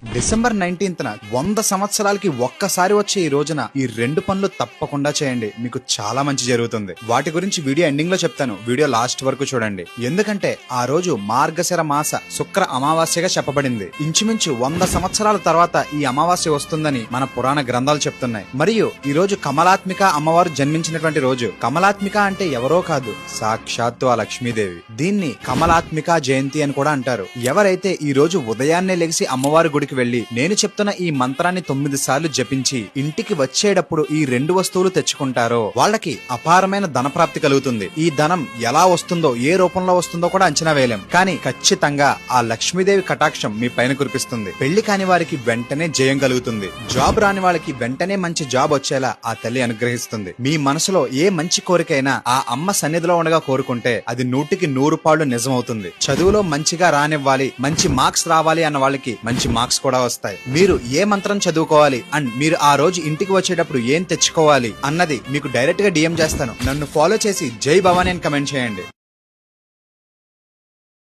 December 19న 100 సంవత్సరాలకి ఒక్కసారి వచ్చే ఈ రోజున ఈ రెండు పనులు తప్పకుండా చేయండి. మీకు చాలా మంచి జరుగుతుంది. వాటి గురించి వీడియో ఎండింగ్ లో చెప్తాను. వీడియో లాస్ట్ వరకు చూడండి. ఎందుకంటే ఆ రోజు మార్గశిర మాస శుక్ర అమావాస్యగా చెప్పబడింది. ఇంచుమించు 100 సంవత్సరాల తర్వాత ఈ అమావాస్య వస్తుందని మన పురాణ గ్రంథాలు చెప్తున్నాయి. మరియు ఈ రోజు కమలాత్మిక అమ్మవారు జన్మించినటువంటి రోజు. కమలాత్మిక అంటే ఎవరో కాదు, సాక్షాత్తు ఆ లక్ష్మీదేవి. దీన్ని కమలాత్మిక జయంతి అని కూడా అంటారు. ఎవరైతే ఈ రోజు ఉదయాన్నే లెగిసి అమ్మవారి గుడికి వెళ్లి నేను చెప్తున్న ఈ మంత్రాన్ని 9 సార్లు జపించి ఇంటికి వచ్చేటప్పుడు ఈ రెండు వస్తువులు తెచ్చుకుంటారో వాళ్ళకి అపారమైన ధనప్రాప్తి కలుగుతుంది. ఈ ధనం ఎలా వస్తుందో, ఏ రూపంలో వస్తుందో కూడా అంచనా వేయలేం. కానీ ఖచ్చితంగా ఆ లక్ష్మీదేవి కటాక్షం మీ పైన కురిపిస్తుంది. పెళ్లి కాని వారికి వెంటనే జయం కలుగుతుంది. జాబ్ రాని వాళ్ళకి వెంటనే మంచి జాబ్ వచ్చేలా ఆ తల్లి అనుగ్రహిస్తుంది. మీ మనసులో ఏ మంచి కోరికైనా ఆ అమ్మ సన్నిధిలో ఉండగా కోరుకుంటే అది 100కి 100 పాళ్ళు నిజమవుతుంది. చదువులో మంచిగా రానివ్వాలి, మంచి మార్క్స్ రావాలి అన్న వాళ్ళకి మంచి మార్క్స్ కూడా వస్తాయి. మీరు ఏ మంత్రం చదువుకోవాలి అండ్ మీరు ఆ రోజు ఇంటికి వచ్చేటప్పుడు ఏం తెచ్చుకోవాలి అన్నది మీకు డైరెక్ట్ గా డిఎం చేస్తాను. నన్ను ఫాలో చేసి జై భవానీ అని కమెంట్ చేయండి.